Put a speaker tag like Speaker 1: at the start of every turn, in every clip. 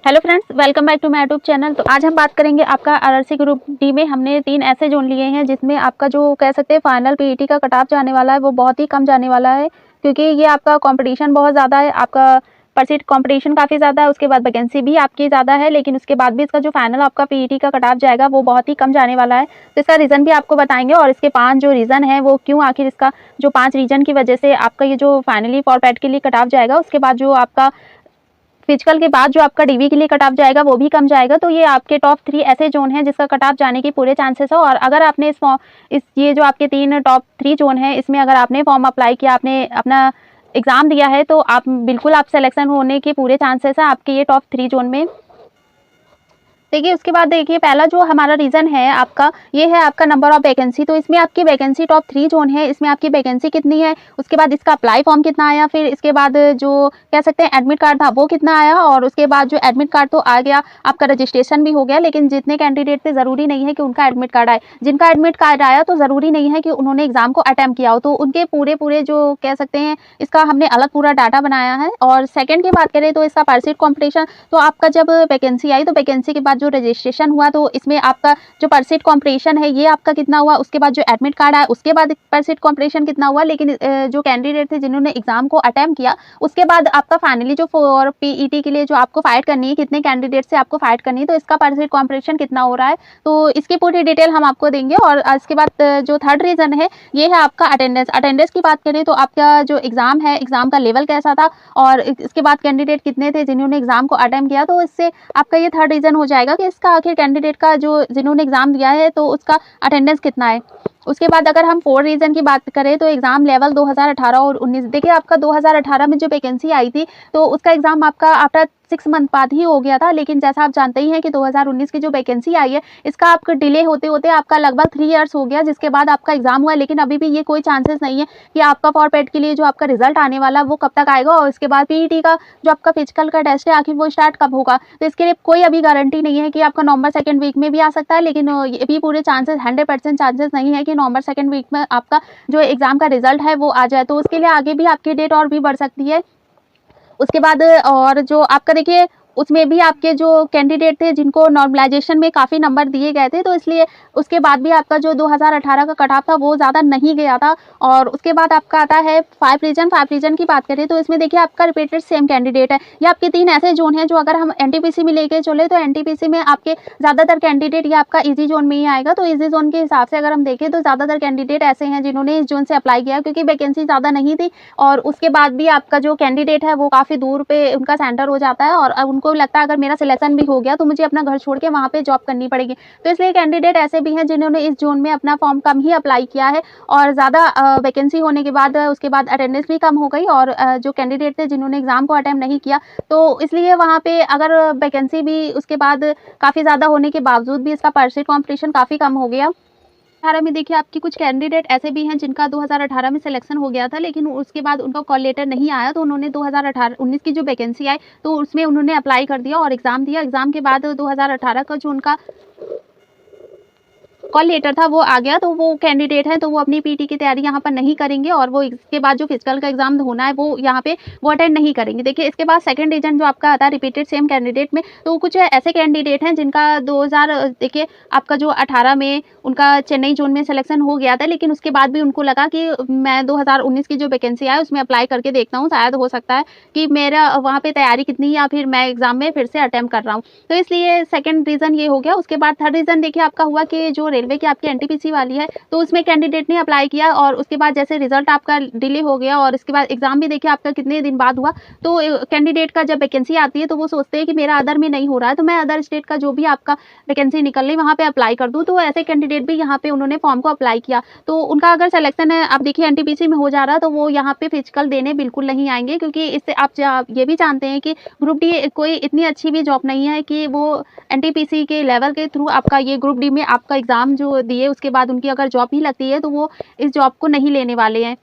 Speaker 1: Hello friends, welcome back to my YouTube channel. तो आज हम बात करेंगे आपका आरआरसी ग्रुप डी में हमने 3 ऐसे जोन लिए हैं जिसमें आपका जो कह सकते हैं फाइनल पीईटी का कट ऑफ जाने वाला है वो बहुत ही कम जाने वाला है, क्योंकि ये आपका कंपटीशन बहुत ज़्यादा है। आपका परसेंट कंपटीशन काफ़ी ज़्यादा है, उसके बाद वैकेंसी भी आपकी ज़्यादा है, लेकिन उसके बाद भी इसका जो फाइनल आपका पीईटी का कट ऑफ जाएगा वो बहुत ही कम जाने वाला है। तो इसका रीज़न भी आपको बताएंगे और इसके 5 जो रीज़न है वो क्यों, आखिर इसका जो 5 रीज़न की वजह से आपका ये जो फाइनली फॉर पैट के लिए कट ऑफ जाएगा, उसके बाद जो आपका फिजिकल के बाद जो आपका डीवी के लिए कट ऑफ जाएगा वो भी कम जाएगा। तो ये आपके टॉप 3 ऐसे जोन हैं जिसका कट ऑफ जाने के पूरे चांसेस है। और अगर आपने इस ये जो आपके 3 टॉप 3 जोन हैं इसमें अगर आपने फॉर्म अप्लाई किया, आपने अपना एग्जाम दिया है, तो आप बिल्कुल आप सिलेक्शन होने के पूरे चांसेस है आपके ये टॉप 3 जोन में। देखिए उसके बाद देखिए पहला जो हमारा रीज़न है आपका, ये है आपका नंबर ऑफ वैकेंसी। तो इसमें आपकी वैकेंसी टॉप 3 जोन है, इसमें आपकी वैकेंसी कितनी है, उसके बाद इसका अप्लाई फॉर्म कितना आया, फिर इसके बाद जो कह सकते हैं एडमिट कार्ड था वो कितना आया, और उसके बाद जो एडमिट कार्ड तो आ गया, आपका रजिस्ट्रेशन भी हो गया, लेकिन जितने कैंडिडेट थे ज़रूरी नहीं है कि उनका एडमिट कार्ड आए। जिनका एडमिट कार्ड आया तो ज़रूरी नहीं है कि उन्होंने एग्ज़ाम को अटेम्प्ट किया हो, तो उनके पूरे जो कह सकते हैं इसका हमने अलग पूरा डाटा बनाया है। और सेकेंड की बात करें तो इसका परसेंट कॉम्पिटिशन, तो आपका जब वैकेंसी आई तो वैकेंसी के बाद जो रजिस्ट्रेशन हुआ तो इसमें आपका जो परसेंट कॉम्पिटिशन है ये आपका कितना हुआ, उसके बाद जो एडमिट कार्ड आया उसके बाद परसेंट कॉम्पिटिशन कितना हुआ। लेकिन जो कैंडिडेट थे जिन्होंने एग्जाम को अटेम्प्ट किया उसके बाद आपका फाइनली जो फॉर पीईटी के लिए जो आपको फाइट करनी है, कितने कैंडिडेट से आपको फाइट करनी है, तो इसका परसेंट कॉम्पिटिशन कितना हो रहा है, तो इसकी पूरी डिटेल हम आपको देंगे। और इसके बाद जो थर्ड रीजन है ये है आपका अटेंडेंस। अटेंडेंस की बात करें तो आपका जो एग्जाम है, एग्जाम का लेवल कैसा था, और इसके बाद कैंडिडेट कितने थे जिन्होंने एग्जाम को अटेम्प्ट किया, तो इससे आपका ये थर्ड रीजन हो जाएगा कि इसका आखिर कैंडिडेट का जो जिन्होंने एग्जाम दिया है तो उसका अटेंडेंस कितना है। उसके बाद अगर हम फोर्थ रीजन की बात करें तो एग्जाम लेवल 2018 और 19, देखिए आपका 2018 में जो वैकेंसी आई थी तो उसका एग्जाम आपका आफ्टर 6 मंथ बाद ही हो गया था, लेकिन जैसा आप जानते ही हैं कि 2019 की जो वैकेंसी आई है इसका आपका डिले होते होते आपका लगभग 3 इयर्स हो गया, जिसके बाद आपका एग्जाम हुआ है। लेकिन अभी भी ये कोई चांसेस नहीं है कि आपका फॉर पैट के लिए जो आपका रिजल्ट आने वाला वो कब तक आएगा, और इसके बाद पीईटी का जो आपका फिजिकल का टेस्ट है आखिर वो स्टार्ट कब होगा, तो इसके लिए कोई अभी गारंटी नहीं है कि आपका नवंबर सेकंड वीक में भी आ सकता है। लेकिन ये भी पूरे चांसेस 100% चांसेस नहीं है कि नवंबर सेकंड वीक में आपका जो एग्जाम का रिजल्ट है वो आ जाए, तो उसके लिए आगे भी आपकी डेट और भी बढ़ सकती है। उसके बाद और जो आपका देखिए उसमें भी आपके जो कैंडिडेट थे जिनको नॉर्मलाइजेशन में काफ़ी नंबर दिए गए थे, तो इसलिए उसके बाद भी आपका जो 2018 का कट ऑफ था वो ज़्यादा नहीं गया था। और उसके बाद आपका आता है 5 रीजन की बात करें तो इसमें देखिए आपका रिपीटेड सेम कैंडिडेट है। ये आपके 3 ऐसे जोन हैं जो अगर हम एनटीपीसी में लेके चले तो एनटीपीसी में आपके ज़्यादातर कैंडिडेट ये आपका ईजी जोन में ही आएगा। तो ईजी जोन के हिसाब से अगर हम देखें तो ज़्यादातर कैंडिडेट ऐसे हैं जिन्होंने इस जोन से अप्लाई किया, क्योंकि वैकेंसी ज़्यादा नहीं थी और उसके बाद भी आपका जो कैंडिडेट है वो काफ़ी दूर पे उनका सेंटर हो जाता है, और अब उनको भी लगता है अगर मेरा सिलेक्शन भी हो गया तो मुझे अपना घर छोड़ के वहाँ पे जॉब करनी पड़ेगी। तो इसलिए कैंडिडेट ऐसे भी हैं जिन्होंने इस जोन में अपना फॉर्म कम ही अप्लाई किया है, और ज़्यादा वैकेंसी होने के बाद उसके बाद अटेंडेंस भी कम हो गई, और जो कैंडिडेट थे जिन्होंने एग्जाम को अटेम्प्ट नहीं किया तो इसलिए वहाँ पे अगर वैकेंसी भी उसके बाद काफ़ी ज़्यादा होने के बावजूद भी इसका परसेंट कॉम्पिटिशन काफ़ी कम हो गया। 18 में देखिए आपके कुछ कैंडिडेट ऐसे भी हैं जिनका 2018 में सिलेक्शन हो गया था, लेकिन उसके बाद उनका कॉल लेटर नहीं आया, तो उन्होंने 2018-19 की जो वैकेंसी आई तो उसमें उन्होंने अप्लाई कर दिया और एग्ज़ाम दिया। एग्ज़ाम के बाद 2018 का जो उनका कॉल लेटर था वो आ गया, तो वो कैंडिडेट हैं तो वो अपनी पीटी की तैयारी यहाँ पर नहीं करेंगे, और वो इसके बाद जो फिजिकल का एग्जाम होना है वो यहाँ पे वो अटेंड नहीं करेंगे। देखिए इसके बाद सेकंड रीजन जो आपका आता है रिपीटेड सेम कैंडिडेट में, तो कुछ ऐसे कैंडिडेट हैं जिनका 2000 देखिए आपका जो 18 में उनका चेन्नई जोन में सिलेक्शन हो गया था, लेकिन उसके बाद भी उनको लगा कि मैं 2019 की जो वैकेंसी आई उसमें अप्लाई करके देखता हूँ, शायद हो सकता है कि मेरा वहाँ पे तैयारी कितनी या फिर मैं एग्जाम में फिर से अटेम्प्ट कर रहा हूँ, तो इसलिए सेकंड रीजन ये हो गया। उसके बाद थर्ड रीजन देखिए आपका हुआ कि जो रेलवे की आपकी एनटीपीसी वाली है तो उसमें कैंडिडेट ने अप्लाई किया, और उसके बाद जैसे रिजल्ट आपका डिले हो गया और इसके बाद एग्जाम भी देखिए आपका कितने दिन बाद हुआ, तो कैंडिडेट का जब वैकेंसी आती है तो वो सोचते हैं कि मेरा अदर में नहीं हो रहा है तो मैं अदर स्टेट का जो भी आपका वैकेंसी निकल रही वहाँ पे अप्लाई कर दूँ, तो ऐसे कैंडिडेट भी यहाँ पे उन्होंने फॉर्म को अप्लाई किया, तो उनका अगर सिलेक्शन है आप देखिए एनटीपीसी में हो जा रहा है तो वो यहाँ पे फिजिकल देने बिल्कुल नहीं आएंगे, क्योंकि इससे आप ये भी जानते हैं कि ग्रुप डी कोई इतनी अच्छी भी जॉब नहीं है कि वो एनटीपीसी के लेवल के थ्रू आपका ये ग्रुप डी में आपका एग्जाम जो दिए उसके बाद उनकी अगर जॉब नहीं लगती है तो वो इस जॉब को नहीं लेने वाले हैं।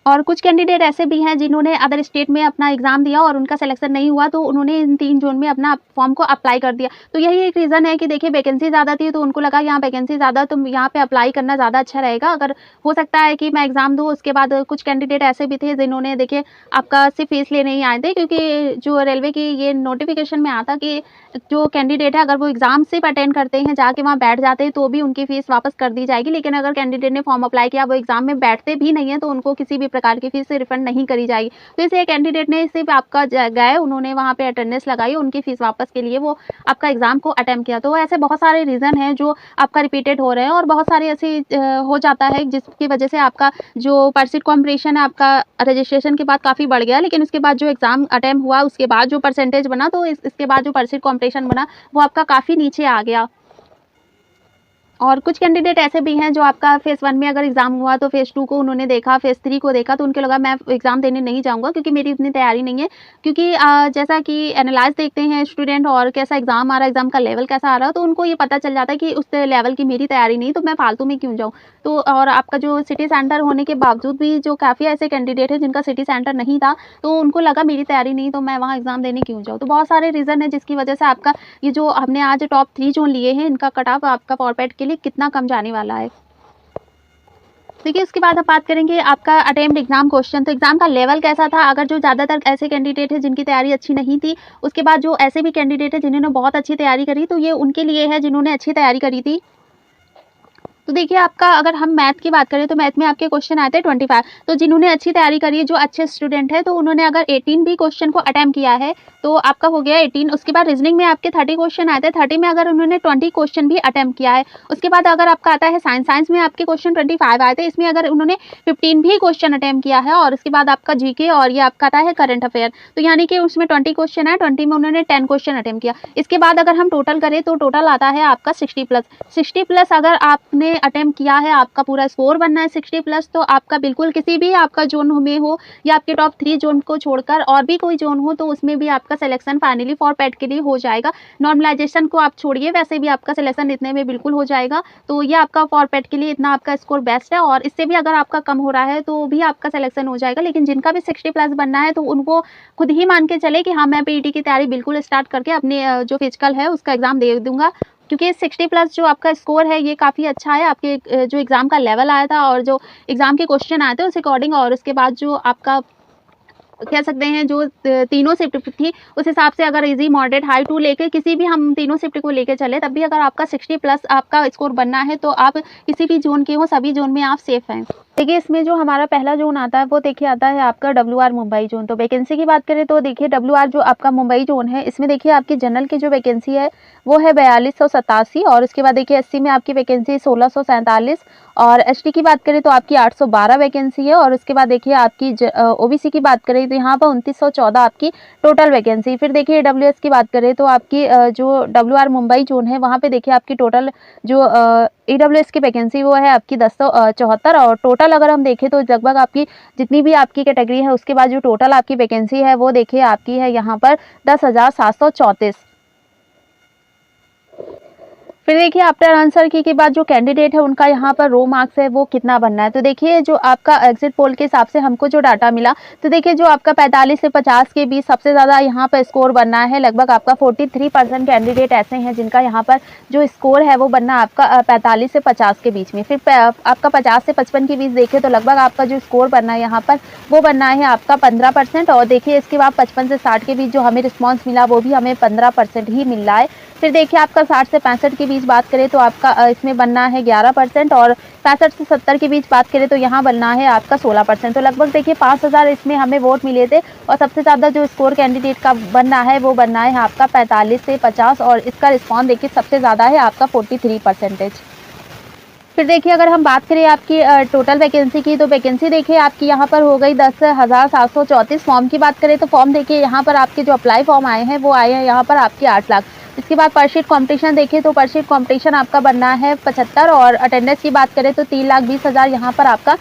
Speaker 1: और कुछ कैंडिडेट ऐसे भी हैं जिन्होंने अदर स्टेट में अपना एग्ज़ाम दिया और उनका सिलेक्शन नहीं हुआ, तो उन्होंने इन 3 ज़ोन में अपना फॉर्म को अप्लाई कर दिया। तो यही एक रीज़न है कि देखिए वैकेंसी ज़्यादा थी, तो उनको लगा यहाँ वैकेंसी ज़्यादा, तो यहाँ पे अप्लाई करना ज़्यादा अच्छा रहेगा। अगर हो सकता है कि मैं एग्ज़ाम दूँ, उसके बाद कुछ कैंडिडेट ऐसे भी थे जिन्होंने देखिए आपका सिर्फ फ़ीस लेने ही आए थे, क्योंकि जो रेलवे की ये नोटिफ़िकेशन में आता कि जो कैंडिडेट है अगर वो एग्ज़ाम सिर्फ अटेंड करते हैं, जाके वहाँ बैठ जाते हैं, तो भी उनकी फ़ीस वापस कर दी जाएगी। लेकिन अगर कैंडिडेट ने फॉर्म अप्लाई किया, वो एग्ज़ाम में बैठते भी नहीं है, तो उनको किसी भी प्रकार की फ़ीस रिफंड नहीं करी जाएगी। तो इसलिए कैंडिडेट ने सिर्फ आपका गए, उन्होंने वहाँ पे अटेंडेंस लगाई, उनकी फ़ीस वापस के लिए वो आपका एग्ज़ाम को अटेम्प्ट किया। तो ऐसे बहुत सारे रीज़न हैं जो आपका रिपीटेड हो रहे हैं, और बहुत सारे ऐसे हो जाता है जिसकी वजह से आपका जो परसीड कॉम्पिटिशन है आपका रजिस्ट्रेशन के बाद काफ़ी बढ़ गया, लेकिन उसके बाद जो एग्ज़ाम अटेम्प्ट हुआ उसके बाद जो परसेंटेज बना, तो इसके बाद जो परसीड कॉम्पिटिशन बना वो आपका काफ़ी नीचे आ गया। और कुछ कैंडिडेट ऐसे भी हैं जो आपका फेज़ 1 में अगर एग्ज़ाम हुआ तो फेज़ 2 को उन्होंने देखा, फेज़ 3 को देखा, तो उनको लगा मैं एग्ज़ाम देने नहीं जाऊँगा क्योंकि मेरी इतनी तैयारी नहीं है। क्योंकि जैसा कि एनालाइज़ देखते हैं स्टूडेंट और कैसा एग्ज़ाम आ रहा है, एग्ज़ाम का लेवल कैसा आ रहा है, तो उनको ये पता चल जाता है कि उस लेवल की मेरी तैयारी नहीं, तो मैं फालतू में क्यों जाऊँ। तो और आपका जो सिटी सेंटर होने के बावजूद भी जो काफ़ी ऐसे कैंडिडेट हैं जिनका सिटी सेंटर नहीं था, तो उनको लगा मेरी तैयारी नहीं, तो मैं वहाँ एग्ज़ाम देने क्यों जाऊँ। तो बहुत सारे रीज़न हैं जिसकी वजह से आपका ये जो हमने आज टॉप 3 ज़ोन लिए हैं, इनका कट ऑफ आपका फॉरपैट के लिए कितना कम जाने वाला है। देखिए उसके बाद हम बात करेंगे आपका अटेम्प्ट एग्ज़ाम क्वेश्चन। तो एग्ज़ाम का लेवल कैसा था, अगर जो ज़्यादातर ऐसे कैंडिडेट हैं जिनकी तैयारी अच्छी नहीं थी, उसके बाद जो ऐसे भी कैंडिडेट हैं जिन्होंने बहुत अच्छी तैयारी करी, तो ये उनके लिए है जिन्होंने अच्छी तैयारी करी थी। तो देखिए आपका अगर हम मैथ की बात करें तो मैथ में आपके क्वेश्चन आते हैं 25। तो जिन्होंने अच्छी तैयारी करी है, जो अच्छे स्टूडेंट हैं, तो उन्होंने अगर 18 भी क्वेश्चन को अटेम्प्ट किया है तो आपका हो गया 18। उसके बाद रीजनिंग में आपके 30 क्वेश्चन आते हैं, 30 में अगर उन्होंने 20 क्वेश्चन भी अटेम्प्ट किया है। उसके बाद अगर आपका आता है साइंस में आपके क्वेश्चन 25 आए थे, इसमें अगर उन्होंने 15 भी क्वेश्चन अटेम्प्ट किया है। और उसके बाद आपका जीके और ये आपका आता है करंट अफेयर, तो यानी कि उसमें 20 क्वेश्चन है, 20 में उन्होंने 10 क्वेश्चन अटेम्प्ट किया। इसके बाद अगर हम टोटल करें तो टोटल आता है आपका 60+। अगर आपने अटेम्प्ट किया है, आपका पूरा स्कोर बनना है 60+, तो आपका बिल्कुल किसी भी आपका जोन में हो या आपके टॉप 3 जोन को छोड़कर और भी कोई जोन हो, तो उसमें भी आपका सिलेक्शन फाइनली फॉरपैट के लिए हो जाएगा। नॉर्मलाइजेशन को आप छोड़िए, वैसे भी आपका सिलेक्शन इतने में बिल्कुल हो जाएगा। तो ये आपका फॉरपैट के लिए इतना आपका स्कोर बेस्ट है, और इससे भी अगर आपका कम हो रहा है तो भी आपका सिलेक्शन हो जाएगा। लेकिन जिनका भी 60+ बनना है, तो उनको खुद ही मान के चले कि हाँ, मैं पीईटी की तैयारी बिल्कुल स्टार्ट करके अपने जो फिजिकल है उसका एग्ज़ाम दे दूँगा। क्योंकि 60+ जो आपका स्कोर है ये काफ़ी अच्छा है। आपके जो एग्ज़ाम का लेवल आया था और जो एग्ज़ाम के क्वेश्चन आए थे उस अकॉर्डिंग, और उसके बाद जो आपका कह सकते हैं जो तीनों शिफ्ट थी उस हिसाब से, अगर इजी मॉडरेट हाई टू लेके किसी भी हम तीनों शिफ्ट को लेके चले, तब भी अगर आपका 60+ आपका स्कोर बनना है, तो आप किसी भी जोन के हो, सभी जोन में आप सेफ हैं। देखिए इसमें जो हमारा पहला जोन आता है वो देखिए आता है आपका WR मुंबई जोन। तो वैकेंसी की बात करें तो देखिए WR जो आपका मुंबई जोन है, इसमें देखिए आपकी जनरल की जो वैकेंसी है वो है 4287, और उसके बाद देखिए SC में आपकी वैकेंसी 1647, और ST की बात करें तो आपकी 812 वैकेंसी है। और उसके बाद देखिए आपकी OBC की बात करें तो यहाँ पर 2914 आपकी टोटल वैकेंसी। फिर देखिए AWS की बात करें तो आपकी जो WR मुंबई जोन है वहाँ पे देखिए आपकी टोटल जो AWS की वैकेंसी वो है आपकी 1074, और टोटल अगर हम देखें तो लगभग आपकी जितनी भी आपकी कैटेगरी है उसके बाद जो टोटल आपकी वैकेंसी है वो देखिए आपकी है यहाँ पर 10,734। फिर देखिए आफ्टर आंसर की के बाद जो कैंडिडेट है उनका यहाँ पर रो मार्क्स है वो कितना बनना है। तो देखिए जो आपका एग्जिट पोल के हिसाब से हमको जो डाटा मिला, तो देखिए जो आपका 45 से 50 के बीच सबसे ज़्यादा यहाँ पर स्कोर बनना है। लगभग आपका 43% कैंडिडेट ऐसे हैं जिनका यहाँ पर जो स्कोर है वो बनना आपका 45 से 50 के बीच में। फिर आपका 50 से 55 के बीच देखें तो लगभग आपका जो स्कोर बनना है यहाँ पर वो बनना है आपका 15%। और देखिए इसके बाद 55 से 60 के बीच जो हमें रिस्पॉन्स मिला वो भी हमें 15% ही मिल रहा है। फिर देखिए आपका 60 से 65 के बीच बात करें तो आपका इसमें बनना है 11%, और 65 से 70 के बीच बात करें तो यहाँ बनना है आपका 16%। तो लगभग देखिए 5000 इसमें हमें वोट मिले थे, और सबसे ज़्यादा जो स्कोर कैंडिडेट का बनना है वो बनना है आपका 45 से 50, और इसका रिस्पॉन्स देखिए सबसे ज़्यादा है आपका 43%। फिर देखिए अगर हम बात करें आपकी टोटल वैकेंसी की, तो वैकेंसी देखिए आपकी यहाँ पर हो गई 10,734। फॉर्म की बात करें तो फॉर्म देखिए यहाँ पर आपके जो अप्लाई फॉर्म आए हैं वो आए हैं यहाँ पर आपके 8 लाख। इसके बाद पर शीट कॉम्पिटिशन देखिए तो पर शीट कॉम्पिटिशन आपका बनना है 75, और अटेंडेंस की बात करें तो 3,20,000 यहाँ पर आपका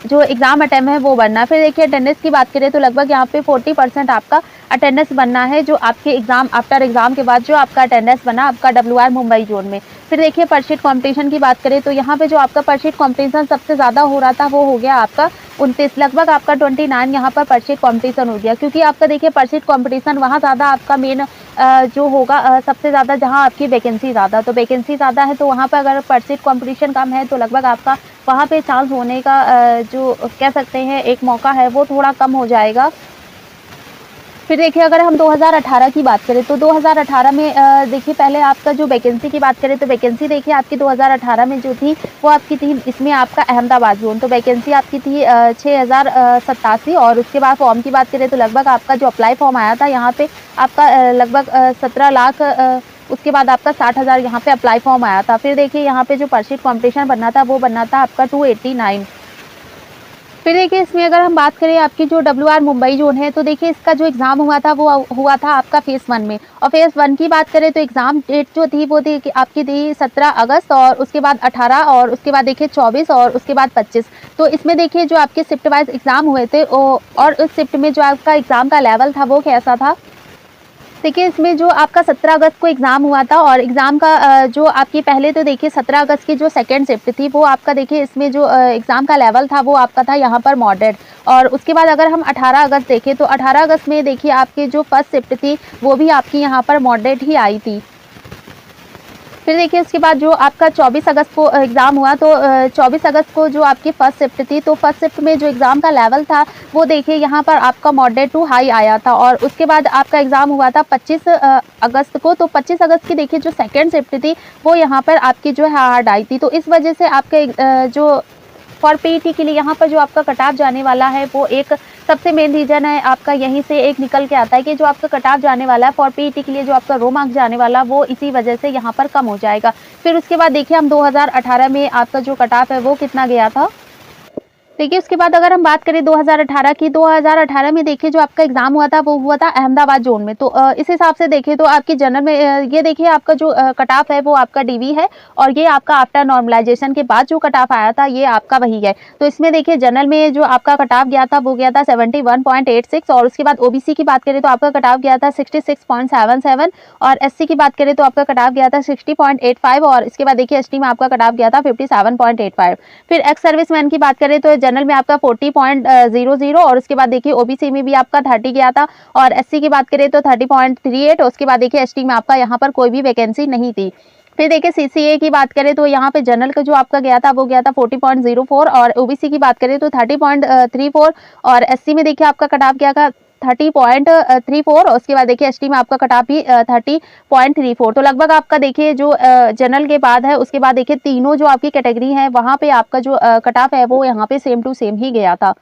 Speaker 1: जो एग्ज़ाम अटेम्प्ट है वो बनना है। फिर देखिए अटेंडेंस की बात करें तो लगभग यहाँ पे 40% आपका अटेंडेंस बनना है, जो आपके एग्ज़ाम आफ्टर एग्ज़ाम के बाद जो आपका अटेंडेंस बना आपका WR मुंबई जोन में। फिर देखिए परशीट कॉम्पिटिशन की बात करें तो यहाँ पे जो आपका परशीट कॉम्पिटिशन सबसे ज़्यादा हो रहा था वो हो गया आपका 29, लगभग आपका 29 यहाँ पर परशीट कॉम्पिटिशन हो गया, क्योंकि आपका देखिए परशीट कॉम्पिटिशन वहाँ ज़्यादा आपका मेन जो होगा सबसे ज़्यादा जहाँ आपकी वैकेंसी ज़्यादा, तो वैकेंसी ज़्यादा है तो वहाँ पर अगर परशीट कॉम्पिटिशन कम है तो लगभग आपका वहाँ पे चांस होने का जो कह सकते हैं एक मौका है वो थोड़ा कम हो जाएगा। फिर देखिए अगर हम 2018 की बात करें तो 2018 में देखिए पहले आपका जो वैकेंसी की बात करें तो वैकेंसी देखिए आपकी 2018 में जो थी वो आपकी थी इसमें आपका अहमदाबाद जोन, तो वैकेंसी आपकी थी 6087 और उसके बाद फॉर्म की बात करें तो लगभग आपका जो अप्लाई फॉर्म आया था यहाँ पे आपका लगभग 17 लाख उसके बाद आपका 60,000 यहाँ पे अप्लाई फॉर्म आया था। फिर देखिए यहाँ पे जो परशीट कॉम्पिटिशन बनना था वो बनना था आपका 289। फिर देखिए इसमें अगर हम बात करें आपकी जो WR मुंबई जोन है तो देखिए इसका जो एग्ज़ाम हुआ था वो हुआ था आपका फेज़ 1 में, और फेज़ 1 की बात करें तो एग्ज़ाम डेट जो थी वो थी कि आपकी थी 17 अगस्त और उसके बाद 18 और उसके बाद देखिए 24 और उसके बाद 25। तो इसमें देखिए जो आपके शिफ्ट वाइज एग्ज़ाम हुए थे और उस शिफ्ट में जो आपका एग्ज़ाम का लेवल था वो कैसा था। देखिए इसमें जो आपका 17 अगस्त को एग्ज़ाम हुआ था और एग्ज़ाम का जो आपकी पहले तो देखिए 17 अगस्त की जो सेकंड शिफ्ट थी वो आपका देखिए इसमें जो एग्ज़ाम का लेवल था वो आपका था यहाँ पर मॉडरेट, और उसके बाद अगर हम 18 अगस्त देखें तो 18 अगस्त में देखिए आपकी जो फर्स्ट शिफ्ट थी वो भी आपकी यहाँ पर मॉडरेट ही आई थी। फिर देखिए उसके बाद जो आपका 24 अगस्त को एग्ज़ाम हुआ तो 24 अगस्त को जो आपकी फ़र्स्ट शिफ्ट थी तो फर्स्ट शिफ्ट में जो एग्ज़ाम का लेवल था वो देखिए यहाँ पर आपका मॉडरेट टू हाई आया था, और उसके बाद आपका एग्ज़ाम हुआ था 25 अगस्त को, तो 25 अगस्त की देखिए जो सेकेंड शिफ्ट थी वो यहाँ पर आपकी जो है हार्ड आई थी। तो इस वजह से आपके जो फॉर पीईटी के लिए यहाँ पर जो आपका कट ऑफ जाने वाला है वो एक सबसे मेन रीज़न है आपका यहीं से एक निकल के आता है कि जो आपका कट ऑफ जाने वाला है फॉर पीईटी के लिए जो आपका रो मार्क्स जाने वाला वो इसी वजह से यहाँ पर कम हो जाएगा। फिर उसके बाद देखिए हम 2018 में आपका जो कट ऑफ है वो कितना गया था। देखिए उसके बाद अगर हम बात करें 2018 की, 2018 में देखिए जो आपका एग्ज़ाम हुआ था वो हुआ था अहमदाबाद जोन में, तो इस हिसाब से देखिए तो आपकी जनरल में ये देखिए आपका जो कट ऑफ है वो आपका डीवी है, और ये आपका आफ्टर नॉर्मलाइजेशन के बाद जो कट ऑफ आया था ये आपका वही है। तो इसमें देखिए जनरल में जो आपका कट ऑफ गया था वो गया था 71.86, और उसके बाद ओबीसी की बात करें तो आपका कट ऑफ गया था 66.77, और एससी की बात करें तो आपका कट ऑफ गया था 60.85, और इसके बाद देखिए एसटी में आपका कट ऑफ गया था 57.85। फिर एक्स सर्विसमैन की बात करें तो जनरल में आपका 40.00, और उसके बाद देखिए ओबीसी में भी आपका 30 गया था, और एससी की बात करें तो 30.38, और उसके बाद देखिए एसटी में आपका यहाँ पर कोई भी वैकेंसी नहीं थी। फिर देखिए सीसीए की बात करें तो यहाँ पे जनरल का जो आपका गया था वो गया था 40.04, और ओबीसी की बात करें तो 30.34, और एससी में देखिए आपका कट ऑफ गया था 30.34, और उसके बाद देखिए एसटी में आपका कट ऑफ भी 30.34। तो लगभग आपका देखिए जो जनरल के बाद है उसके बाद देखिए तीनों जो आपकी कैटेगरी है वहाँ पे आपका जो कट ऑफ है वो यहाँ पे सेम टू सेम ही गया था।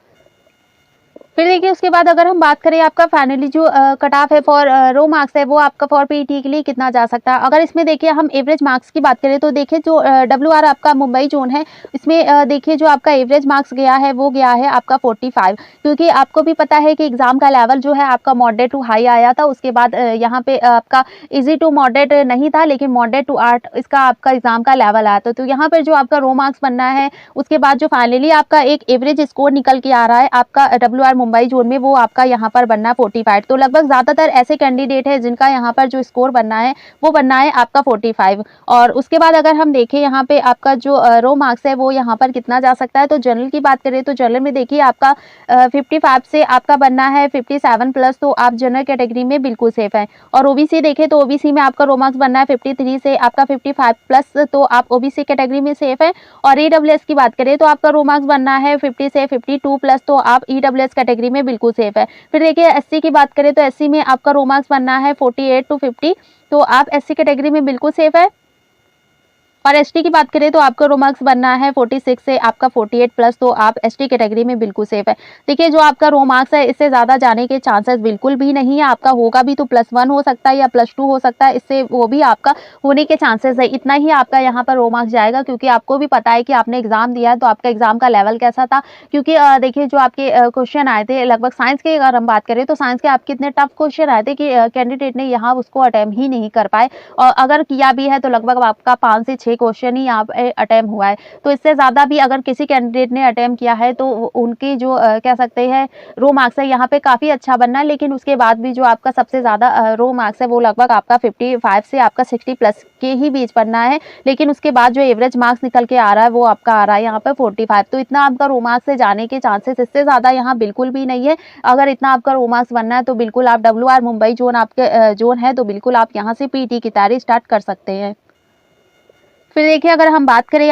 Speaker 1: फिर देखिए उसके बाद अगर हम बात करें आपका फाइनली जो कट ऑफ है फॉर रो मार्क्स है वो आपका फॉर पीईटी के लिए कितना जा सकता है। अगर इसमें देखिए हम एवरेज मार्क्स की बात करें तो देखिए जो WR आपका मुंबई जोन है इसमें देखिए जो आपका एवरेज मार्क्स गया है वो गया है आपका 45, क्योंकि आपको भी पता है कि एग्जाम का लेवल जो है आपका मॉडरेट टू हाई आया था, उसके बाद यहाँ पे आपका इजी टू मॉडरेट नहीं था लेकिन मॉडरेट टू आर्ट इसका आपका एग्जाम का लेवल आया था। तो यहाँ पर जो आपका रो मार्क्स बनना है उसके बाद जो फाइनली आपका एक एवरेज स्कोर निकल के आ रहा है आपका WR मुंबई जोन में वो आपका यहाँ पर बनना है 45। तो लगभग ज़्यादातर ऐसे कैंडिडेट है जिनका यहाँ पर जो स्कोर बनना है वो बनना है आपका 45। और उसके बाद अगर हम देखें यहाँ पे आपका जो रो मार्क्स है वो यहाँ पर कितना जा सकता है, तो जनरल की बात करें तो जनरल में देखिए आपका 55 से आपका बनना है 57+, तो आप जनरल कैटेगरी में बिल्कुल सेफ है। और ओबीसी देखें तो ओबीसी में आपका रो मार्क्स बनना है 53 से आपका 55+, तो आप ओबीसी कैटेगरी में सेफ है। और ईडब्ल्यूएस की बात करें तो आपका रो मार्क्स बनना है 50 से 52+, तो आप ईडब्ल्यूएस कैटेगरी में बिल्कुल सेफ है। फिर देखिए एससी की बात करें तो एससी में आपका रो मार्क्स बनना है 48 to 50, तो आप एससी कैटेगरी में बिल्कुल सेफ है। और एसटी की बात करें तो आपका रो मार्क्स बनना है 46 से आपका 48+, तो आप एसटी कैटेगरी में बिल्कुल सेफ है। देखिए जो आपका रो मार्क्स है इससे ज़्यादा जाने के चांसेस बिल्कुल भी नहीं है, आपका होगा भी तो +1 हो सकता है या +2 हो सकता है, इससे वो भी आपका होने के चांसेस है। इतना ही आपका यहाँ पर रो मार्क्स जाएगा, क्योंकि आपको भी पता है कि आपने एग्जाम दिया है तो आपका एग्जाम का लेवल कैसा था। क्योंकि देखिए जो आपके क्वेश्चन आए थे लगभग साइंस के अगर हम बात करें तो साइंस के आपके इतने टफ क्वेश्चन आए थे कि कैंडिडेट ने यहाँ उसको अटेम्प्ट ही नहीं कर पाए, और अगर किया भी है तो लगभग आपका 5 से 6 क्वेश्चन ही यहाँ पे अटेम्प्ट हुआ है। तो इससे ज़्यादा भी अगर किसी कैंडिडेट ने अटेम्प्ट किया है तो उनकी जो कह सकते हैं रो मार्क्स है यहाँ पे काफ़ी अच्छा बनना है, लेकिन उसके बाद भी जो आपका सबसे ज़्यादा रो मार्क्स है वो लगभग आपका 55 से आपका 60 प्लस के ही बीच बनना है। लेकिन उसके बाद जो एवरेज मार्क्स निकल के आ रहा है वो आपका आ रहा है यहाँ पर 45। तो इतना आपका रो मार्क्स से जाने के चांसेस इससे ज़्यादा यहाँ बिल्कुल भी नहीं है। अगर इतना आपका रो मार्क्स बनना है तो बिल्कुल आप WR मुंबई जोन आपके जोन है तो बिल्कुल आप यहाँ से पीटी की तैयारी स्टार्ट कर सकते हैं। फिर देखिए अगर हम बात करें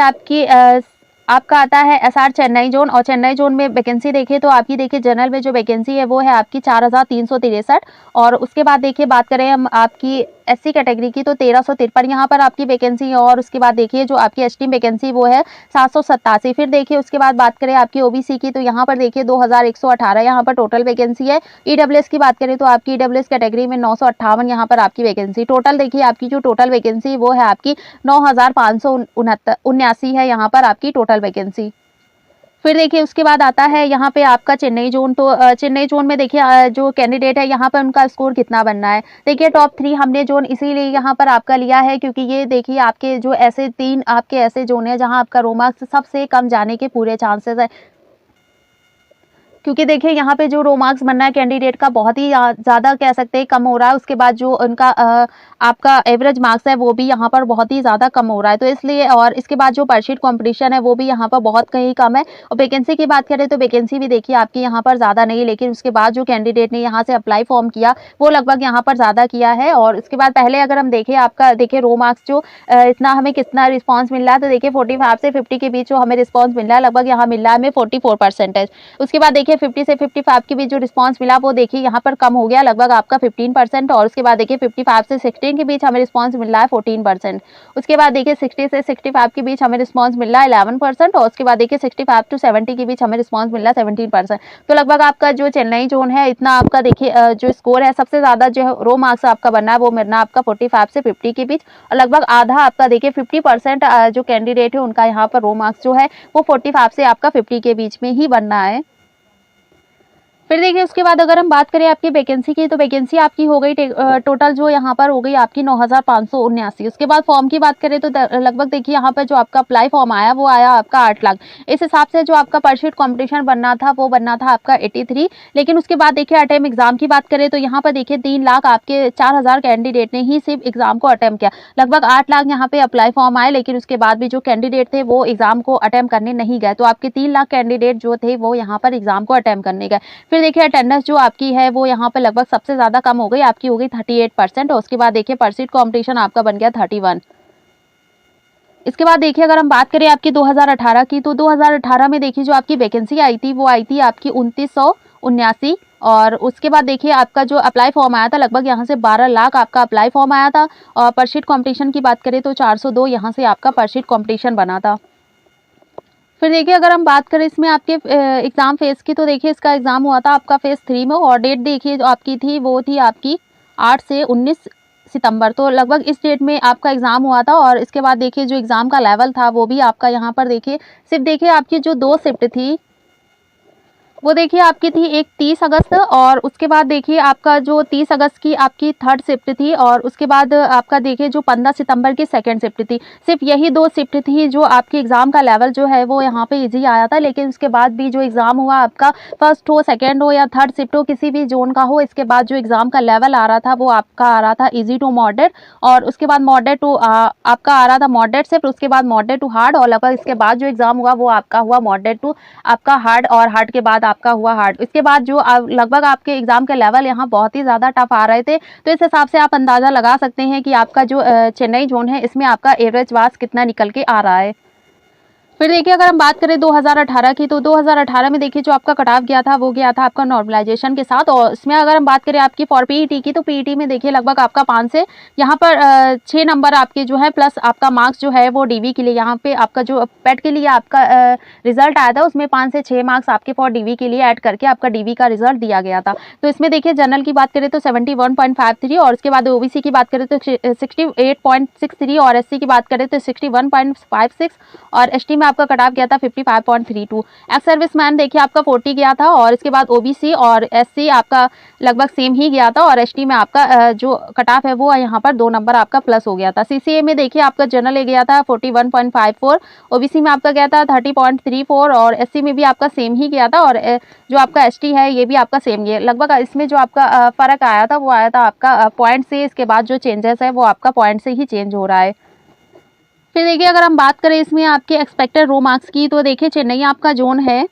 Speaker 1: आपका आता है SR चेन्नई जोन, और चेन्नई जोन में वैकेंसी देखिए तो आपकी देखिए जनरल में जो वैकेंसी है वो है आपकी 4363, और उसके बाद देखिए बात करें हम आपकी SC कैटेगरी की तो 1353 यहाँ पर आपकी वैकेंसी है, और उसके बाद देखिए जो आपकी ST वैकेंसी वो है 787। फिर देखिए उसके बाद बात करें आपकी OBC की तो यहाँ पर देखिए 2118 यहाँ पर टोटल वैकेंसी है। EWS की बात करें तो आपकी EWS कैटेगरी में 958 यहाँ पर आपकी वैकेंसी। टोटल देखिए आपकी जो टोटल वैकेंसी वो है आपकी 9579 है यहाँ पर आपकी टोटल वैकेंसी। फिर देखिए उसके बाद आता है यहाँ पे आपका चेन्नई जोन। तो चेन्नई जोन में देखिए जो कैंडिडेट है यहाँ पर उनका स्कोर कितना बनना है। देखिए टॉप 3 हमने जोन इसीलिए यहाँ पर आपका लिया है क्योंकि ये देखिए आपके जो ऐसे 3 आपके ऐसे जोन है जहाँ आपका रो मार्क्स सबसे कम जाने के पूरे चांसेस है, क्योंकि देखिए यहाँ पे जो रो मार्क्स बनना है कैंडिडेट का बहुत ही ज़्यादा कह सकते हैं कम हो रहा है। उसके बाद जो उनका आपका एवरेज मार्क्स है वो भी यहाँ पर बहुत ही ज़्यादा कम हो रहा है, तो इसलिए, और इसके बाद जो परशीट कंपटीशन है वो भी यहाँ पर बहुत कहीं कम है। और वैकेंसी की बात करें तो वैकेंसी भी देखिए आपकी यहाँ पर ज़्यादा नहीं है, लेकिन उसके बाद जो कैंडिडेट ने यहाँ से अप्लाई फॉर्म किया वो लगभग यहाँ पर ज़्यादा किया है। और उसके बाद पहले अगर हम देखें आपका देखिए रो मार्क्स जो इतना हमें कितना रिस्पॉन्स मिल रहा है, तो देखिए 45 से 50 के बीच जो हमें रिस्पॉन्स मिल रहा है लगभग यहाँ मिल रहा है हमें 44%। उसके बाद देखिए 50 से 55 के बीच जो रिस्पांस मिला वो देखिए यहाँ पर कम हो गया लगभग आपका 15%, और उसके बाद देखिए 55 से 16 के बीच हमें रिस्पांस मिल रहा है 14%। उसके बाद देखिए 60 से 65 के बीच हमें रिस्पांस मिल रहा है 11%, और उसके बाद देखिए 65 टू 70 के बीच हमें रिस्पांस मिल रहा है 17%। तो लगभग आपका जो चेन्नई जोन है इतना आपका देखिए जो स्कोर है सबसे ज्यादा जो रो मार्क्स आपका बनना है वो मिलना आपका 45 से 50 के बीच, और लगभग आधा आपका देखिए 50% जो कैंडिडेट है उनका यहाँ पर रो मार्क्स जो है वो 45 से आपका 50 के बीच में ही बनना है। फिर देखिए उसके बाद अगर हम बात करें आपकी वैकेंसी की तो वैकेंसी आपकी हो गई टोटल जो यहाँ पर हो गई आपकी 9579। उसके बाद फॉर्म की बात करें तो लगभग देखिए यहाँ पर जो आपका अप्लाई फॉर्म आया वो आया आपका 8 लाख। इस हिसाब से जो आपका परशीट कॉम्पिटिशन बनना था वो बनना था आपका 83। लेकिन उसके बाद देखिए अटेम्प्ट एग्जाम की बात करें तो यहाँ पर देखिए 3 लाख आपके 4000 कैंडिडेट ने ही सिर्फ एग्जाम को अटेम्प्ट किया। लगभग 8 लाख यहाँ पे अप्लाई फॉर्म आए, लेकिन उसके बाद भी जो कैंडिडेट थे वो एग्जाम को अटेम्प्ट करने नहीं गए। तो आपके 3 लाख कैंडिडेट जो थे वो यहाँ पर एग्जाम को अटेम्प्ट करने गए। फिर देखिए अटेंडेंस जो आपकी है वो यहाँ पर लगभग सबसे ज्यादा कम हो गई, आपकी हो गई 38%, और उसके बाद देखिए परसीट कॉम्पिटिशन आपका बन गया 31। इसके बाद देखिए अगर हम बात करें आपकी 2018 की तो 2018 में देखिए जो आपकी वैकेंसी आई थी वो आई थी आपकी 2979। और उसके बाद देखिए आपका जो अप्लाई फॉर्म आया था लगभग यहाँ से 12 लाख आपका अप्लाई फॉर्म आया था। और परशीट कॉम्पिटिशन की बात करें तो 402 यहाँ से आपका परशीट कॉम्पिटिशन बना था। फिर देखिए अगर हम बात करें इसमें आपके एग्जाम फेज की तो देखिए इसका एग्जाम हुआ था आपका फेज 3 में, और डेट देखिए जो आपकी थी वो थी आपकी 8 से 19 सितंबर। तो लगभग इस डेट में आपका एग्जाम हुआ था। और इसके बाद देखिए जो एग्जाम का लेवल था वो भी आपका यहाँ पर देखिए सिर्फ देखिए आपकी जो 2 शिफ्ट थी वो देखिए आपकी थी एक 30 अगस्त, और उसके बाद देखिए आपका जो 30 अगस्त की आपकी 3rd शिफ्ट थी, और उसके बाद आपका देखिए जो 15 सितंबर की 2nd शिफ्ट थी। सिर्फ यही 2 शिफ्ट थी जो आपके एग्जाम का लेवल जो है वो यहाँ पे इजी आया था। लेकिन उसके बाद भी जो एग्जाम हुआ आपका फर्स्ट हो, सेकेंड हो या 3rd शिफ्ट हो, किसी भी जोन का हो, इसके बाद जो एग्जाम का लेवल आ रहा था वो आपका आ रहा था इजी टू मॉडरेट, और उसके बाद मॉडरेट टू आपका आ रहा था मॉडरेट शिफ्ट, उसके बाद मॉडरेट टू हार्ड, और लगभग इसके बाद जो एग्जाम हुआ वो आपका हुआ मॉडरेट टू आपका हार्ड, और हार्ड के बाद आपका हुआ हार्ड। इसके बाद जो लगभग आपके एग्जाम के लेवल यहाँ बहुत ही ज़्यादा टफ आ रहे थे। तो इस हिसाब से आप अंदाज़ा लगा सकते हैं कि आपका जो चेन्नई जोन है इसमें आपका एवरेज मार्क्स कितना निकल के आ रहा है। फिर देखिए अगर हम बात करें 2018 की तो 2018 में देखिए जो आपका कट ऑफ गया था वो गया था आपका नॉर्मलाइजेशन के साथ। और इसमें अगर हम बात करें आपकी फॉर पीईटी की तो पीईटी में देखिए लगभग आपका 5 से यहाँ पर 6 नंबर आपके जो है प्लस आपका मार्क्स जो है वो डीवी के लिए यहाँ पे आपका जो पेट के लिए आपका रिजल्ट आया था उसमें 5 से 6 मार्क्स आपके फॉर डीवी के लिए ऐड करके आपका डीवी का रिजल्ट दिया गया था। तो इसमें देखिए जनरल की बात करें तो 71.53, और उसके बाद ओबीसी की बात करें तो 68.63, और एससी की बात करें तो 61.56, और एसटी में आपका कट ऑफ गया था 55.32। एक्स सर्विसमैन देखिए आपका 40 गया था, और इसके बाद ओबीसी और एससी आपका लगभग सेम ही गया था, और एसटी में आपका जो कट ऑफ है वो यहाँ पर 2 नंबर आपका प्लस हो गया था। सीसीए में देखिए आपका जनरल गया था 41.54, ओबीसी में आपका गया था 30.34, और एससी में भी आपका सेम ही गया था, और जो आपका एसटी है ये भी आपका सेम गया। लगभग इसमें जो आपका फर्क आया था वो आया था आपका पॉइंट से। इसके बाद जो चेंजेस है वो आपका पॉइंट से ही चेंज हो रहा है। फिर देखिए अगर हम बात करें इसमें आपके एक्सपेक्टेड रो मार्क्स की, तो देखिए चेन्नई आपका जोन है,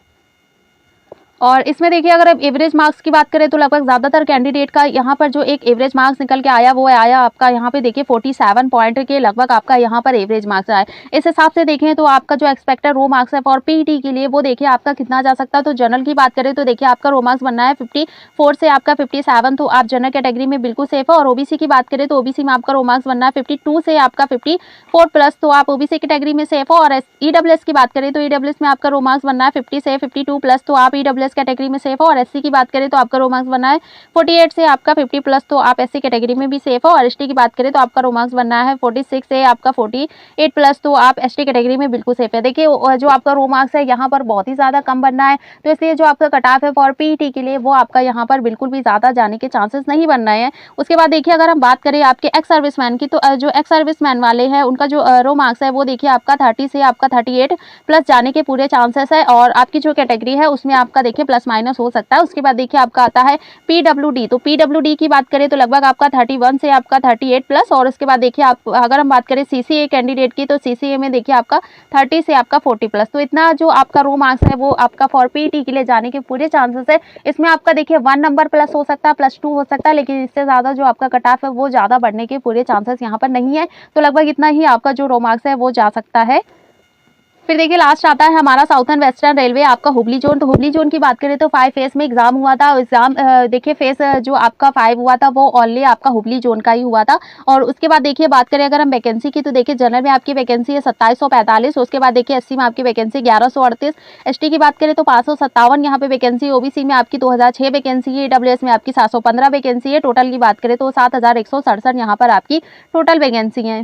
Speaker 1: और इसमें देखिए अगर आप एवरेज मार्क्स की बात करें तो लगभग ज़्यादातर कैंडिडेट का यहाँ पर जो एक एवरेज मार्क्स निकल के आया वो आया आपका यहाँ पे देखिए 47 पॉइंट के लगभग आपका यहाँ पर एवरेज मार्क्स आए। इस हिसाब से देखें तो आपका जो एक्सपेक्टेड रो मार्क्स है फॉर पीईटी के लिए वो देखिए आपका कितना जा सकता है। तो जनरल की बात करें तो देखिए आपका रो मार्क्स बनना है 54 से आपका 57, तो आप जनरल कैटेगरी में बिल्कुल सेफ है। और ओबीसी की बात करें तो ओबीसी में आपका रो मार्क्स बनना है 52 से आपका 54 प्लस, तो आप ओबीसी कैटेगरी में सेफ हो। और ईडब्ल्यूएस की बात करें तो ईडब्ल्यूएस में आपका रो मार्क्स बनना है 50 से 52 प्लस, तो आप ईडब्ल्यूएस कैटेगरी में सेफ हो। और एससी की बात करें तो आपका रो मार्क्स बनना है 48 से आपका 50 प्लस, तो आप एससी कैटेगरी में भी सेफ हो। और एसटी की बात करें तो आपका रो मार्क्स बनना है 46 से आपका 48 प्लस, तो आप एसटी कैटेगरी में बिल्कुल सेफ है। देखिए जो आपका रो मार्क्स है यहाँ पर बहुत ही ज़्यादा कम बनना है, तो इसलिए जो आपका कट ऑफ है फॉर पीईटी के लिए वो आपका यहाँ पर बिल्कुल भी ज़्यादा जाने के चांसेस नहीं बन रहे हैं। उसके बाद देखिए अगर हम बात करें आपके एक्स सर्विसमैन की, तो जो एक्स सर्विसमैन वाले हैं उनका जो रो मार्क्स है वो देखिए आपका 30 से आपका 38 प्लस जाने के पूरे चांसेस है। और आपकी जो कैटेगरी है उसमें आपका देखिए प्लस माइनस हो सकता है। उसके बाद देखिए आपका आता है पीडब्ल्यूडी, तो पीडब्ल्यूडी की बात करें तो लगभग आपका 31 से आपका 38 प्लस। और उसके बाद देखिए आप अगर हम बात करें सीसीए कैंडिडेट की, तो सीसीए में देखिए आपका 30 से आपका 40 प्लस, तो इतना जो आपका रो मार्क्स है वो आपका फॉर पीईटी के लिए जाने के पूरे चांसेस है। इसमें आपका देखिए 1 नंबर प्लस हो सकता है, +2 हो सकता है, लेकिन इससे ज़्यादा जो आपका कट ऑफ है वो ज़्यादा बढ़ने के पूरे चांसेस यहाँ पर नहीं है। तो लगभग इतना ही आपका जो रो मार्क्स है वो जा सकता है। फिर देखिए लास्ट आता है हमारा साउथर्न वेस्टर्न रेलवे आपका हुबली जोन। तो हुबली जोन की बात करें तो 5 फेज में एग्जाम हुआ था। एग्जाम देखिए फेज जो आपका 5 हुआ था वो ओनली आपका हुबली जोन का ही हुआ था। और उसके बाद देखिए बात करें अगर हम वैकेंसी की, तो देखिए जनरल में आपकी वैकेंसी है 2745। उसके बाद देखिए एससी में आपकी वैकेंसी 1138, एसटी की बात करें तो 557 यहाँ पे वैकेंसी, ओबीसी में आपकी 2006 वैकेंसी है, ईडब्ल्यूएस में आपकी 715 वैकेंसी है। टोटल की बात करें तो 7167 यहाँ पर आपकी टोटल वैकेंसी है।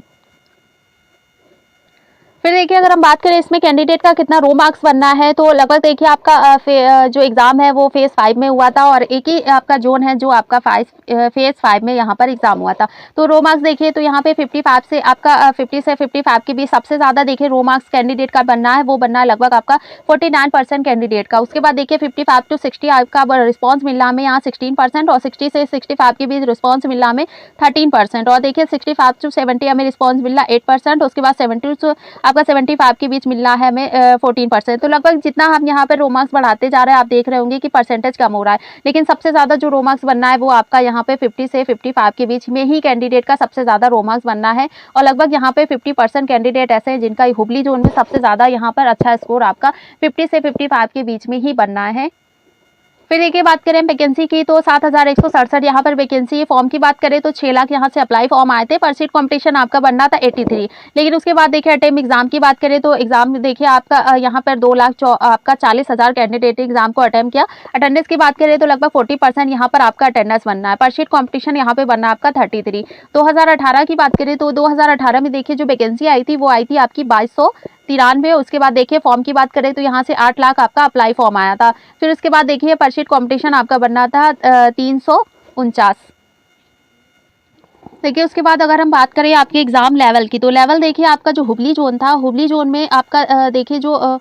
Speaker 1: फिर देखिए अगर हम बात करें इसमें कैंडिडेट का कितना रो मार्क्स बनना है, तो लगभग देखिए आपका जो एग्जाम है वो फेज 5 में हुआ था, और एक ही आपका जोन है जो आपका फेज 5 में यहाँ पर एग्जाम हुआ था। तो रो मार्क्स देखिए तो यहाँ पे 55 से आपका 50 से 55 के बीच सबसे ज़्यादा देखिए रो मार्क्स कैंडिडेट का बनना है, वो बनना है लगभग आपका 49% कैंडिडेट का। उसके बाद देखिए 55 to 60 आपका रिस्पॉन्स मिल रहा हमें यहाँ 16%, और 60 से 65 के बीच रिस्पॉन्स मिल रहा हमें 13%, और देखिए 65 to 70 हमें रिस्पॉन्स मिल रहा है 8%। उसके बाद 70 to आपका 75 के बीच मिल रहा है हमें 14%। तो लगभग जितना हम यहाँ पर रो मार्क्स बढ़ाते जा रहे हैं आप देख रहे होंगे कि परसेंटेज कम हो रहा है, लेकिन सबसे ज़्यादा जो रो मार्क्स बनना है वो आपका यहाँ पे 50 से 55 के बीच में ही कैंडिडेट का सबसे ज़्यादा रो मार्क्स बनना है। और लगभग यहाँ पे 50% कैंडिडेट ऐसे हैं जिनका हुबली जोन में सबसे ज़्यादा यहाँ पर अच्छा स्कोर आपका 50 से 55 के बीच में ही बनना है। फिर देखिए बात करें वैकेंसी की, तो 7167 यहाँ पर वैकेंसी है। फॉर्म की बात करें तो 6 लाख यहाँ से अप्लाई फॉर्म आए थे। पर सीट कॉम्पिटिशन आपका बनना था 83, लेकिन उसके बाद देखिए अटेम्प्ट एग्जाम की बात करें तो एग्जाम देखिए आपका यहाँ पर 2,40,000 कैंडिडेट एग्जाम को अटेम्प्ट किया। अटेंडेंस की बात करें तो लगभग 40% यहाँ पर आपका अटेंडेंस बनना है। पर सीट कॉम्पिटिशन यहाँ पे बनना है आपका 33। 2018 की बात करें तो 2018 में देखिए जो वैकेंसी आई थी वो आई थी आपकी 2293। उसके बाद देखिए फॉर्म की बात करें तो यहाँ से 8 लाख आपका अप्लाई फॉर्म आया था। फिर उसके बाद देखिए पर शीट कॉम्पिटिशन आपका बनना था 349। देखिए उसके बाद अगर हम बात करें आपके एग्जाम लेवल की, तो लेवल देखिए आपका जो हुबली जोन था, हुबली जोन में आपका देखिए जो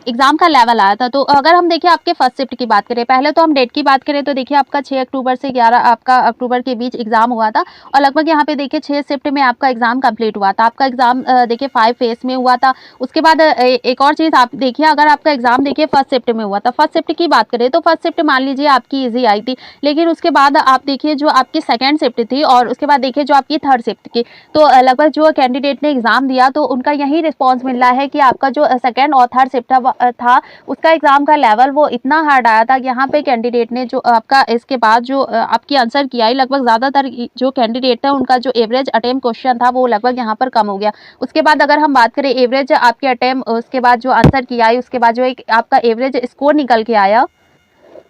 Speaker 1: एग्जाम का लेवल आया था। तो अगर हम देखिए आपके फर्स्ट शिफ्ट की बात करें, पहले तो हम डेट की बात करें तो देखिए आपका 6 अक्टूबर से 11 आपका अक्टूबर के बीच एग्जाम हुआ था, और लगभग यहाँ पे देखिए 6 शिफ्ट में आपका एग्जाम कंप्लीट हुआ था। आपका एग्जाम देखिए 5 फेज में हुआ था। उसके बाद एक और चीज़ आप देखिए, अगर आपका एग्जाम देखिए फर्स्ट शिफ्ट में हुआ था, फर्स्ट शिफ्ट की बात करें तो फर्स्ट शिफ्ट मान लीजिए आपकी ईजी आई थी, लेकिन उसके बाद आप देखिए जो आपकी सेकेंड शिफ्ट थी, और उसके बाद देखिए जो आपकी थर्ड शिफ्ट की, तो लगभग जो कैंडिडेट ने एग्जाम दिया तो उनका यही रिस्पॉन्स मिल रहा है कि आपका जो सेकेंड और थर्ड शिफ्ट था उसका एग्जाम का लेवल वो इतना हार्ड आया था कि यहाँ पे कैंडिडेट ने जो आपका इसके बाद जो आपकी आंसर किया, लगभग ज़्यादातर जो कैंडिडेट है उनका जो एवरेज अटेम्प्ट क्वेश्चन था वो लगभग यहाँ पर कम हो गया। उसके बाद अगर हम बात करें एवरेज आपके अटेम्प्ट, उसके बाद जो आंसर किया है, उसके बाद जो एक आपका एवरेज स्कोर निकल के आया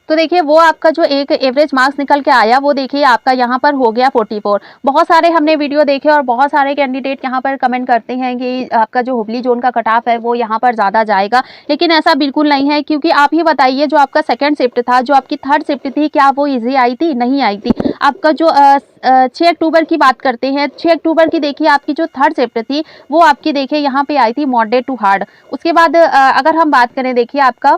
Speaker 1: तो देखिए वो आपका जो एक एवरेज मार्क्स निकल के आया वो देखिए आपका यहाँ पर हो गया 44। बहुत सारे हमने वीडियो देखे और बहुत सारे कैंडिडेट यहाँ पर कमेंट करते हैं कि आपका जो हुबली जोन का कट ऑफ है वो यहाँ पर ज़्यादा जाएगा, लेकिन ऐसा बिल्कुल नहीं है। क्योंकि आप ही बताइए, जो आपका सेकंड शिफ्ट था, जो आपकी थर्ड शिफ्ट थी, क्या वो ईजी आई थी? नहीं आई थी। आपका जो 6 अक्टूबर की बात करते हैं, 6 अक्टूबर की देखिए आपकी जो थर्ड शिफ्ट थी वो आपकी देखिए यहाँ पे आई थी मॉडरेट टू हार्ड। उसके बाद अगर हम बात करें देखिए आपका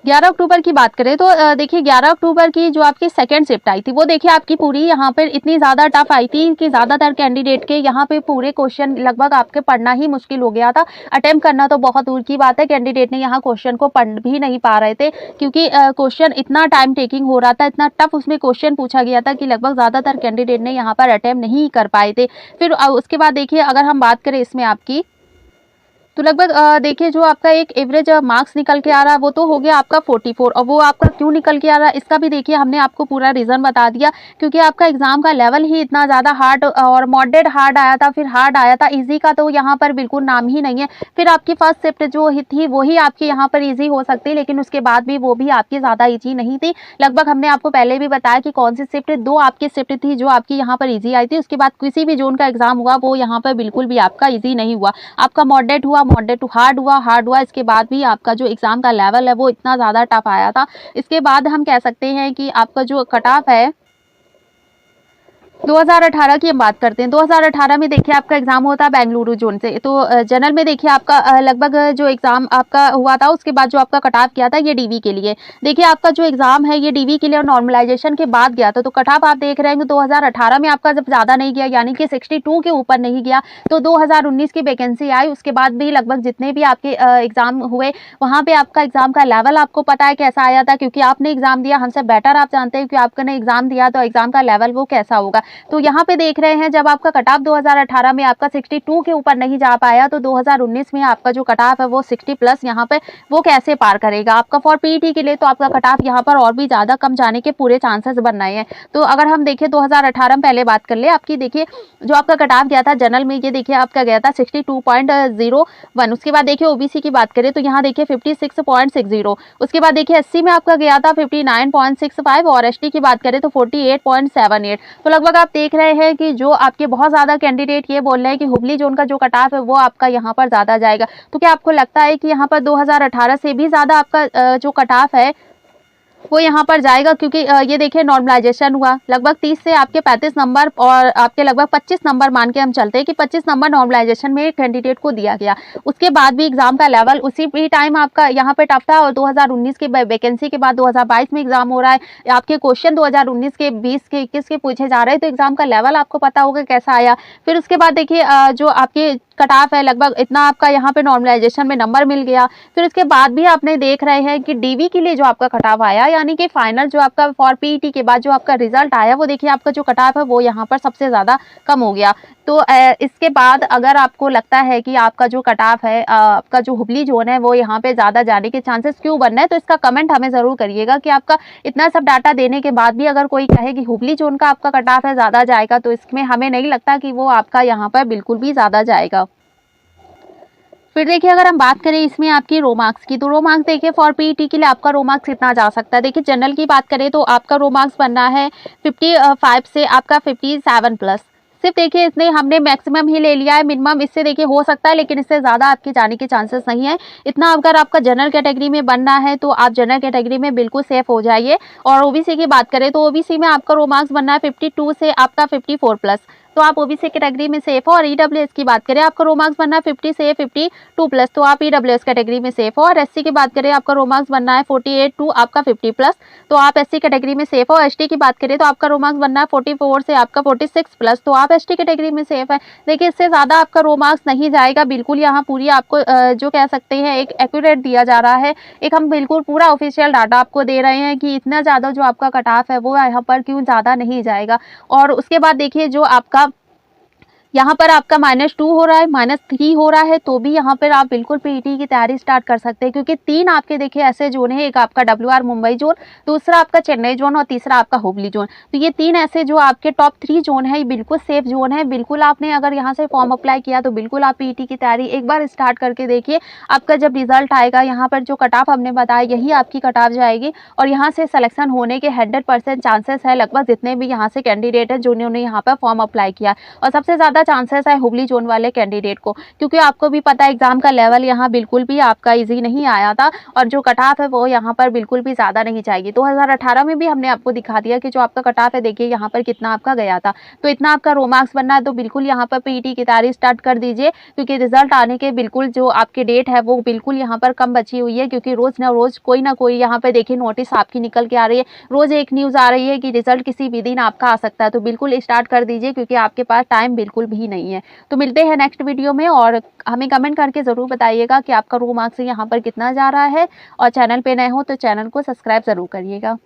Speaker 1: 11 अक्टूबर की बात करें तो देखिए 11 अक्टूबर की जो आपकी सेकंड शिफ्ट आई थी वो देखिए आपकी पूरी यहाँ पर इतनी ज़्यादा टफ आई थी कि ज़्यादातर कैंडिडेट के यहाँ पे पूरे क्वेश्चन लगभग आपके पढ़ना ही मुश्किल हो गया था। अटेम्प्ट करना तो बहुत दूर की बात है, कैंडिडेट ने यहाँ क्वेश्चन को पढ़ भी नहीं पा रहे थे, क्योंकि क्वेश्चन इतना टाइम टेकिंग हो रहा था, इतना टफ उसमें क्वेश्चन पूछा गया था कि लगभग ज़्यादातर कैंडिडेट ने यहाँ पर अटेम्प्ट नहीं कर पाए थे। फिर उसके बाद देखिए अगर हम बात करें इसमें आपकी, तो लगभग देखिए जो आपका एक एवरेज मार्क्स निकल के आ रहा है वो तो हो गया आपका 44। और वो आपका क्यों निकल के आ रहा है इसका भी देखिए हमने आपको पूरा रीज़न बता दिया, क्योंकि आपका एग्जाम का लेवल ही इतना ज़्यादा हार्ड और मॉडरेट हार्ड आया था, फिर हार्ड आया था, इजी का तो यहाँ पर बिल्कुल नाम ही नहीं है। फिर आपकी फर्स्ट शिफ्ट जो थी वही आपकी यहाँ पर ईजी हो सकती, लेकिन उसके बाद भी वो भी आपकी ज़्यादा ईजी नहीं थी। लगभग हमने आपको पहले भी बताया कि कौन सी शिफ्ट, दो आपकी शिफ्ट थी जो आपकी यहाँ पर ईजी आई थी। उसके बाद किसी भी जोन का एग्जाम हुआ वो यहाँ पर बिल्कुल भी आपका ईजी नहीं हुआ, आपका मॉडरेट हुआ, मॉडरेट टू हार्ड हुआ। इसके बाद भी आपका जो एग्जाम का लेवल है वो इतना ज़्यादा टफ आया था। इसके बाद हम कह सकते हैं कि आपका जो कट ऑफ है 2018 की हम बात करते हैं। 2018 में देखिए आपका एग्जाम होता है बेंगलुरु जोन से, तो जनरल में देखिए आपका लगभग जो एग्जाम आपका हुआ था उसके बाद जो आपका कट ऑफ किया था ये डीवी के लिए। देखिए आपका जो एग्जाम है ये डीवी के लिए और नॉर्मलाइजेशन के बाद गया था, तो कट ऑफ आप देख रहे हैं 2018 में आपका जब ज़्यादा नहीं गया, यानी कि 62 के ऊपर नहीं गया, तो 2019 की वैकेंसी आई उसके बाद भी लगभग जितने भी आपके एग्जाम हुए वहाँ पे आपका एग्जाम का लेवल आपको पता है कैसा आया था, क्योंकि आपने एग्जाम दिया, हमसे बेटर आप जानते हैं कि आपने एग्जाम दिया तो एग्जाम का लेवल वो कैसा होगा। तो यहाँ पे देख रहे हैं जब आपका कट ऑफ 2018 में आपका 62 के ऊपर नहीं जा पाया, तो 2019 में आपका जो कट ऑफ है वो 60 प्लस यहाँ पे वो कैसे पार करेगा। आपका फॉर पीईटी के लिए तो आपका कट ऑफ यहाँ पर और भी ज़्यादा कम जाने के पूरे चांसेस बन रहे हैं। तो अगर हम देखें 2018 में पहले बात कर ले आपकी, देखिए जो आपका कट ऑफ गया था जनरल में, ये देखिए आपका गया था 62.01। उसके बाद देखिए ओबीसी की बात करें तो यहाँ देखिए 56.60। उसके बाद देखिए एससी में आपका गया था 59.65 और एसटी की बात करें तो 48.78। तो लगभग आप देख रहे हैं कि जो आपके बहुत ज़्यादा कैंडिडेट ये बोल रहे हैं कि हुबली जोन का जो कट ऑफ है वो आपका यहाँ पर ज़्यादा जाएगा। तो क्या आपको लगता है कि यहाँ पर 2018 से भी ज़्यादा आपका जो कट ऑफ है वो यहाँ पर जाएगा? क्योंकि ये देखिए नॉर्मलाइजेशन हुआ लगभग 30 से आपके 35 नंबर और आपके लगभग 25 नंबर मान के हम चलते हैं कि 25 नंबर नॉर्मलाइजेशन में कैंडिडेट को दिया गया। उसके बाद भी एग्जाम का लेवल उसी भी टाइम आपका यहाँ पे टफ था, और 2019 के वैकेंसी के बाद 2022 में एग्जाम हो रहा है, आपके क्वेश्चन 2019 के 20 के 21 के पूछे जा रहे हैं, तो एग्जाम का लेवल आपको पता होगा कैसा आया। फिर उसके बाद देखिए जो आपके कट ऑफ है लगभग इतना आपका यहाँ पे नॉर्मलाइजेशन में नंबर मिल गया। फिर उसके बाद भी आपने देख रहे हैं कि डीवी के लिए जो आपका कट ऑफ आया, यानी कि फाइनल जो आपका फॉर पीईटी के बाद जो आपका रिजल्ट आया वो देखिए आपका जो कट ऑफ है वो यहाँ पर सबसे ज़्यादा कम हो गया। तो इसके बाद अगर आपको लगता है कि आपका जो कट ऑफ है आपका जो हुबली जोन है वो यहाँ पे ज़्यादा जाने के चांसेस क्यों बन रहे हैं, तो इसका कमेंट हमें ज़रूर करिएगा कि आपका इतना सब डाटा देने के बाद भी अगर कोई कहे कि हुबली जोन का आपका कट ऑफ है ज़्यादा जाएगा, तो इसमें हमें नहीं लगता कि वो आपका यहाँ पर बिल्कुल भी ज़्यादा जाएगा। फिर देखिए अगर हम बात करें इसमें आपकी रो मार्क्स की, तो रो मार्क्स देखिए फॉर पीईटी के लिए आपका रो मार्क्स कितना जा सकता है। देखिए जनरल की बात करें तो आपका रो मार्क्स बनना है 55 से आपका 57 प्लस। सिर्फ देखिए इसने हमने मैक्सिमम ही ले लिया है, मिनिमम इससे देखिए हो सकता है, लेकिन इससे ज़्यादा आपके जाने के चांसेस नहीं है। इतना अगर आपका जनरल कैटेगरी में बनना है तो आप जनरल कैटेगरी में बिल्कुल सेफ हो जाइए। और ओबीसी की बात करें तो ओबीसी में आपका रो मार्क्स बनना है 52 से आपका 54 प्लस, तो आप ओबीसी कैटेगरी में सेफ हो। और ईडब्ल्यूएस की बात करें आपका रो मार्क्स बनना है 50 से 52 प्लस, तो आप ईडब्ल्यूएस कैटेगरी में सेफ हो। और एससी की बात करें आपका रो मार्क्स बनना है 48 टू आपका 50 प्लस, तो आप एससी कैटेगरी में सेफ हो। एसटी की बात करें तो आपका रो मार्क्स बनना है 44 से आपका 46 प्लस, तो आप एसटी कैटेगरी में सेफ है। देखिए इससे ज़्यादा आपका रो मार्क्स नहीं जाएगा बिल्कुल। यहाँ पूरी आपको जो कह सकते हैं एक एक्यूरेट दिया जा रहा है, एक हम बिल्कुल पूरा ऑफिशियल डाटा आपको दे रहे हैं कि इतना ज़्यादा जो आपका कट ऑफ है वो यहाँ पर क्यों ज़्यादा नहीं जाएगा। और उसके बाद देखिए जो आपका यहाँ पर आपका -2 हो रहा है, -3 हो रहा है, तो भी यहाँ पर आप बिल्कुल पीईटी की तैयारी स्टार्ट कर सकते हैं, क्योंकि 3 आपके देखिए ऐसे जोन है, एक आपका WR मुंबई जोन, दूसरा आपका चेन्नई जोन और तीसरा आपका हुबली जोन। तो ये 3 ऐसे जो आपके टॉप 3 जोन है, ये बिल्कुल सेफ जोन है। बिल्कुल आपने अगर यहाँ से फॉर्म अप्लाई किया तो बिल्कुल आप पीईटी की तैयारी एक बार स्टार्ट करके देखिए। आपका जब रिजल्ट आएगा, यहाँ पर जो कट ऑफ हमने बताया यही आपकी कट ऑफ जाएगी और यहाँ से सिलेक्शन होने के 100% चांसेस है, लगभग जितने भी यहाँ से कैंडिडेट है जिन्होंने यहाँ पर फॉर्म अप्लाई किया। और सबसे ज़्यादा चांसेस है हुबली जोन वाले कैंडिडेट को, क्योंकि आपको भी पता है एग्जाम का लेवल यहाँ बिल्कुल भी आपका ईजी नहीं आया था और जो कट ऑफ है वो यहाँ पर बिल्कुल भी ज़्यादा नहीं जाएगी। 2018 में भी हमने आपको दिखा दिया कि जो आपका कट ऑफ है, देखिए यहाँ पर कितना आपका गया था। तो इतना आपका रो मार्क्स बनना है तो बिल्कुल यहाँ पर पीईटी की तैयारी स्टार्ट कर दीजिए, क्योंकि रिजल्ट आने के बिल्कुल जो आपकी डेट है वो बिल्कुल यहाँ पर कम बची हुई है, क्योंकि रोज़ ना रोज़ कोई ना कोई यहाँ पर देखिए नोटिस आपकी निकल के आ रही है। रोज़ एक न्यूज़ आ रही है कि रिजल्ट किसी भी दिन आपका आ सकता है, तो बिल्कुल स्टार्ट कर दीजिए, क्योंकि आपके पास टाइम बिल्कुल भी नहीं है। तो मिलते हैं नेक्स्ट वीडियो में और हमें कमेंट करके ज़रूर बताइएगा कि आपका रो मार्क्स यहाँ पर कितना जा रहा है, और चैनल पे नए हो तो चैनल को सब्सक्राइब ज़रूर करिएगा।